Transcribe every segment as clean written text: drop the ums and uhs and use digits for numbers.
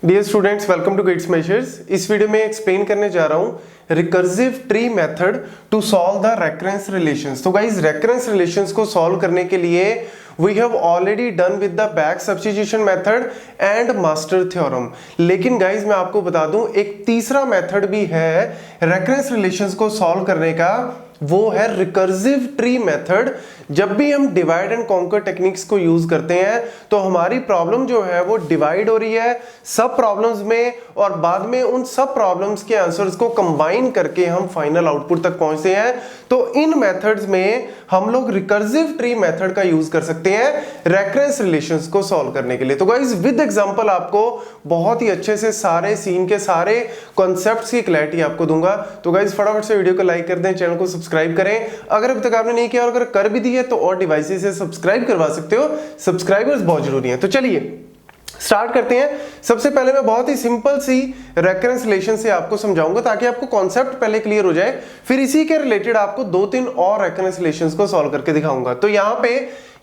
Dear students, welcome to kids majors. इस video में explain करने जा रहा हूं recursive tree method to solve the recurrence relations. तो गाइस, रेकरेंस रिलेशंस को सॉल्व करने के लिए we have already done with the back substitution method and master theorem. लेकिन गाइस, मैं आपको बता दूं एक तीसरा मेथड भी है रेकरेंस रिलेशंस को सॉल्व करने का, वो है रिकर्सिव ट्री मेथड। जब भी हम डिवाइड एंड कॉन्कर टेक्निक्स को यूज करते हैं तो हमारी प्रॉब्लम जो है वो डिवाइड हो रही है सब प्रॉब्लम्स में, और बाद में उन सब प्रॉब्लम्स के आंसर्स को कंबाइन करके हम फाइनल आउटपुट तक पहुंचते हैं। तो इन मेथड्स में हम लोग रिकर्सिव ट्री मेथड का यूज कर सकते हैं रेकरेंस रिलेशंस को सॉल्व करने के लिए। तो गाइस, विद एग्जांपल आपको बहुत ही अच्छे से सारे सीन के सारे कॉन्सेप्ट्स की क्लैरिटी आपको दूंगा। तो गाइस, फटाफट से वीडियो को लाइक कर दें, चैनल को सब्सक्राइब करें अगर अभी तक आपने नहीं किया, और अगर कर भी दी है तो और डिवाइसेस से सब्सक्राइब करवा सकते हो। सब्सक्राइबर्स बहुत जरूरी है। तो चलिए स्टार्ट करते हैं। सबसे पहले मैं बहुत ही सिंपल सी रेकरेंस रिलेशन से आपको समझाऊंगा ताकि आपको कॉन्सेप्ट पहले क्लियर हो जाए, फिर इसी के रिलेटेड आपको 2-3 और रेकरेंस रिलेशंस को सॉल्व करके दिखाऊंगा। तो यहां पे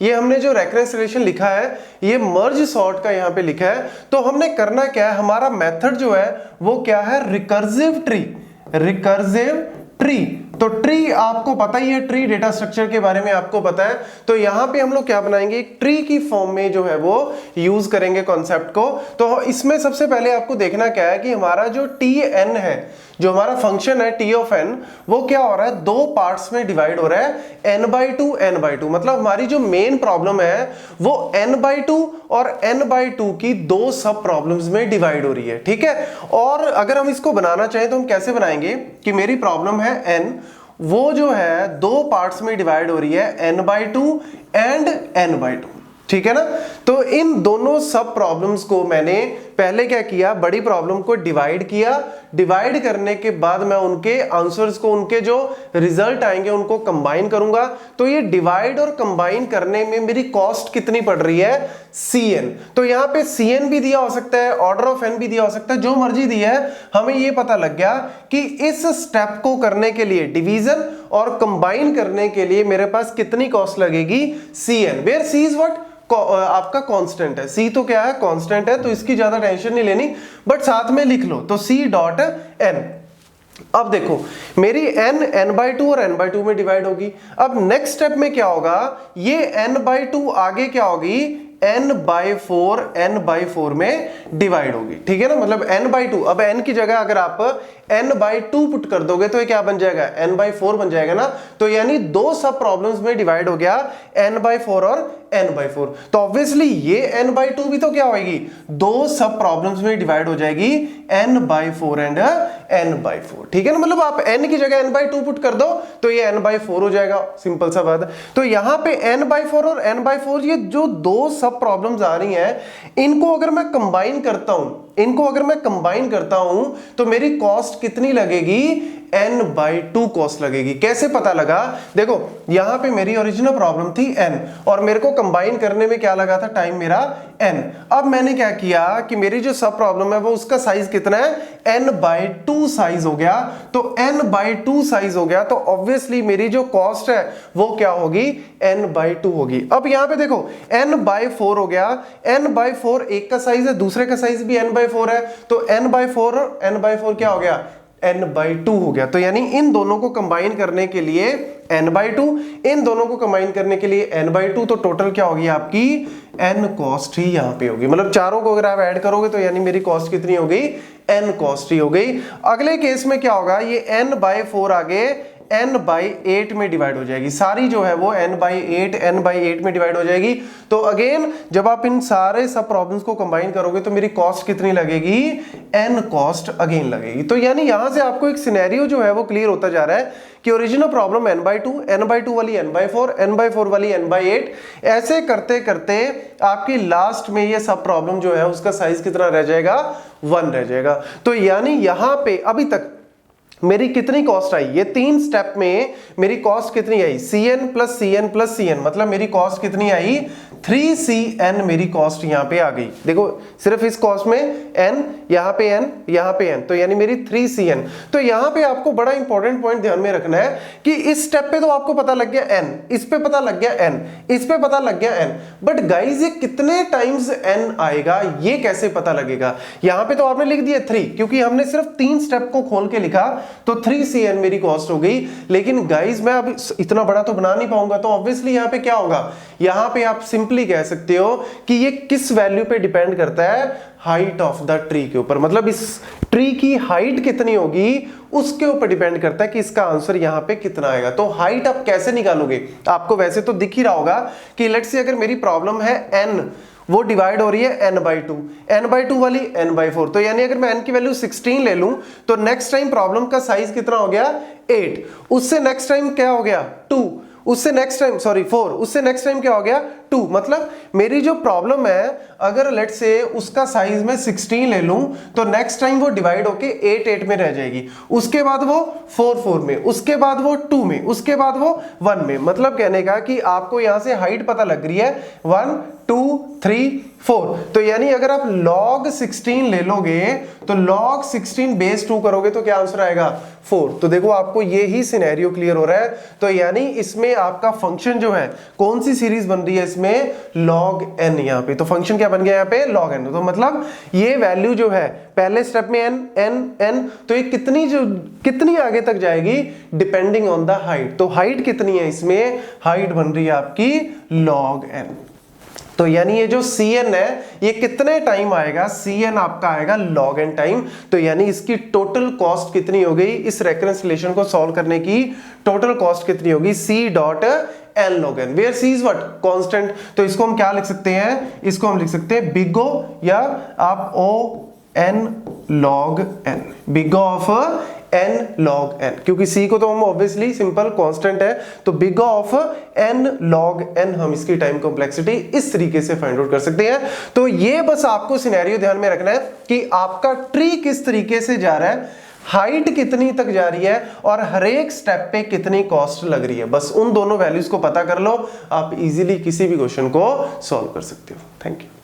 ये हमने जो रेकरेंस रिलेशन लिखा है ये मर्ज सॉर्ट का यहां पे लिखा है। तो हमने करना क्या है, हमारा मेथड जो है वो क्या है, रिकर्सिव ट्री। रिकर्सिव ट्री, तो ट्री आपको पता ही है, ट्री डेटा स्ट्रक्चर के बारे में आपको पता है। तो यहां पे हम लोग क्या बनाएंगे, एक ट्री की फॉर्म में जो है वो यूज करेंगे कॉन्सेप्ट को। तो इसमें सबसे पहले आपको देखना क्या है कि हमारा जो tn है, जो हमारा फंक्शन है t ऑफ n, वो क्या हो रहा है, दो पार्ट्स में डिवाइड हो रहा है n/2 n/2। मतलब हमारी जो मेन प्रॉब्लम है वो n/2 और n/2 की दो सब प्रॉब्लम्स में डिवाइड हो रही है, ठीक है। और अगर हम इसको बनाना चाहें तो हम कैसे बनाएंगे कि मेरी प्रॉब्लम है n, वो जो है दो पार्ट्स में डिवाइड हो रही है n/2 एंड n/2, ठीक है ना। तो इन दोनों सब प्रॉब्लम्स को मैंने पहले क्या किया, बड़ी प्रॉब्लम को डिवाइड किया। डिवाइड करने के बाद मैं उनके आंसर्स को, उनके जो रिजल्ट आएंगे उनको कंबाइन करूंगा। तो ये डिवाइड और कंबाइन करने में मेरी कॉस्ट कितनी पड़ रही है, cn। तो यहां पे cn भी दिया हो सकता है, ऑर्डर ऑफ n भी दिया हो सकता है, जो मर्जी दिया है। हमें ये पता लग गया कि इस स्टेप को करने के लिए, डिवीजन और कंबाइन करने के लिए मेरे पास कितनी कॉस्ट लगेगी, cn, where c is what, आपका कांस्टेंट है। c तो क्या है, कांस्टेंट है, तो इसकी ज्यादा टेंशन नहीं लेनी, बट साथ में लिख लो तो c डॉट n। अब देखो मेरी n/2 और n/2 में डिवाइड होगी। अब नेक्स्ट स्टेप में क्या होगा, ये n/2 आगे क्या होगी, n/4 n/4 में डिवाइड होगी, ठीक है ना। मतलब n/2, अब n की जगह अगर आप n/2 पुट कर दोगे तो ये क्या बन जाएगा, n/4 बन जाएगा ना। तो यानी दो सब प्रॉब्लम्स में डिवाइड हो गया n/4 और n/4। तो ऑब्वियसली ये n/2 भी तो क्या होगी, दो सब प्रॉब्लम्स में डिवाइड हो जाएगी n/4 एंड n/4, ठीक है ना। मतलब आप n की जगह n/2 पुट कर दो तो ये n/4 हो जाएगा, सिंपल सा बात। तो यहां पे n/4 और n/4, ये जो दो सब प्रॉब्लम्स आ रही हैं, इनको अगर मैं कंबाइन करता हूं तो मेरी कॉस्ट कितनी लगेगी, n/2 कॉस्ट लगेगी। कैसे पता लगा, देखो यहां पे मेरी ओरिजिनल प्रॉब्लम थी n, और मेरे को कंबाइन करने में क्या लगा था, टाइम मेरा n। अब मैंने क्या किया कि मेरी जो सब प्रॉब्लम है वो उसका साइज कितना है, n/2 साइज हो गया। तो n/2 साइज हो गया तो ऑब्वियसली मेरी जो कॉस्ट है वो क्या होगी, n/2 होगी। अब यहां पे देखो n/4 हो गया, n/4 एक का साइज है, दूसरे का साइज भी n/4 है, तो n/4 और n/4 क्या हो गया, n/2 हो गया। तो यानी इन दोनों को कंबाइन करने के लिए n/2, इन दोनों को कंबाइन करने के लिए n/2, तो टोटल क्या होगी आपकी, n कॉस्ट ही यहां पे होगी। मतलब चारों को अगर आप ऐड करोगे तो यानी मेरी कॉस्ट कितनी हो गई, n कॉस्ट ही हो गई। अगले केस में क्या होगा, ये n/4 आगे n/8 में डिवाइड हो जाएगी, सारी जो है वो n/8 में डिवाइड हो जाएगी। तो अगेन जब आप इन सारे सब प्रॉब्लम्स को कंबाइन करोगे तो मेरी कॉस्ट कितनी लगेगी, n कॉस्ट अगेन लगेगी। तो यानी यहां से आपको एक सिनेरियो जो है वो क्लियर होता जा रहा है कि ओरिजिनल प्रॉब्लम n/2 वाली n/4 वाली n/8, ऐसे करते करते आपकी लास्ट में ये सब प्रॉब्लम जो है उसका साइज कितना रह जाएगा, 1 रह जाएगा। तो यानी यहां पे अभी तक मेरी कितनी कॉस्ट आई, ये 3 स्टेप में मेरी कॉस्ट कितनी आई, Cn plus Cn plus Cn, मतलब मेरी कॉस्ट कितनी आई 3Cn, मेरी कॉस्ट यहाँ पे आ गई। देखो सिर्फ इस कॉस्ट में n, यहाँ पे n, यहाँ पे n, तो यानी मेरी 3Cn। तो यहाँ पे आपको बड़ा इंपॉर्टेंट पॉइंट ध्यान में रखना है कि इस स्टेप पे तो आपको पता लग गया n, इस पे पता लग गया n, इस पे पता लग गया n, बट गाइज ये कितने टाइम्स n आएगा ये कैसे पता लगेगा। यहाँ पे तो आपने लिख दिया 3, क्योंकि हमने सिर्फ 3 स्टेप को खोल के लिखा, तो 3Cn मेरी कॉस्ट हो गई। लेकिन गाइज मैं अब इतना बड़ा तो बना नहीं पाऊंगा, तो ऑब्वियसली यहाँ पे क्या होगा, यहाँ पे आप सिंपली कह सकते हो कि ये किस वैल्यू पे डिपेंड करता है, हाइट ऑफ द ट्री के ऊपर, मतलब इस ट्री की हाइट कितनी होगी उसके ऊपर डिपेंड करता है कि इसका आंसर यहाँ पे कितना आएगा। तो हाइट आप कैसे निकालोगे, आपको वैसे तो दिख ही रहा होगा कि लेट्स से अगर मेरी प्रॉब्लम है n, वो डिवाइड हो रही है n/2 वाली n/4, तो यानी अगर मैं n की वैल्यू 16 ले लूं तो नेक्स्ट टाइम प्रॉब्लम का साइज कितना हो गया 8, उससे नेक्स्ट टाइम क्या हो गया 2, उससे नेक्स्ट टाइम 4, उससे नेक्स्ट टाइम क्या हो गया 2, मतलब मेरी जो प्रॉब्लम है अगर लेट से उसका साइज मैं 16 ले लूं तो नेक्स्ट टाइम वो डिवाइड होके 8 में रह जाएगी, उसके बाद वो 4 में, उसके बाद वो 2 में, उसके बाद वो 1 में। मतलब कहने का कि आपको यहां से हाइट पता लग रही है 1 2 3 4, तो यानी अगर आप log 16 ले लोगे तो log 16 बेस 2 करोगे तो क्या आंसर आएगा 4। तो देखो आपको ये ही सिनेरियो क्लियर हो रहा है। तो यानी इसमें आपका फंक्शन जो है कौन सी सीरीज बन रही है इसमें, log n, यहाँ पे तो फंक्शन क्या बन गया यहाँ पे log n। तो मतलब ये वैल्यू जो है पहले स्टेप में n n n, तो ये कितनी आगे तक जाएगी डिपेंडिंग ऑन द हाइट। तो हाइट कितनी है इसमें, हाइट बन रही है आपकी log n। तो यानी ये जो Cn है ये कितने टाइम आएगा, Cn आपका आएगा log n टाइम। तो यानी इसकी टोटल कॉस्ट कितनी हो गई, इस रेकरेंस रिलेशन को सॉल्व करने की टोटल कॉस्ट कितनी होगी, C.n log n, where C is what constant. तो इसको हम क्या लिख सकते हैं, इसको हम लिख सकते हैं बिग O या आप O(n log n), big O of n log n, क्योंकि c को तो हम ऑब्वियसली सिंपल कांस्टेंट है, तो big O of n log n हम इसकी टाइम कॉम्प्लेक्सिटी इस तरीके से फाइंड आउट कर सकते हैं। तो ये बस आपको सिनेरियो ध्यान में रखना है कि आपका ट्री किस तरीके से जा रहा है, हाइट कितनी तक जा रही है और हर एक स्टेप पे कितनी कॉस्ट लग रही है, बस उन दोनों वैल्यूज को पता कर लो, आप इजीली किसी भी क्वेश्चन को सॉल्व कर सकते हो। Thank you.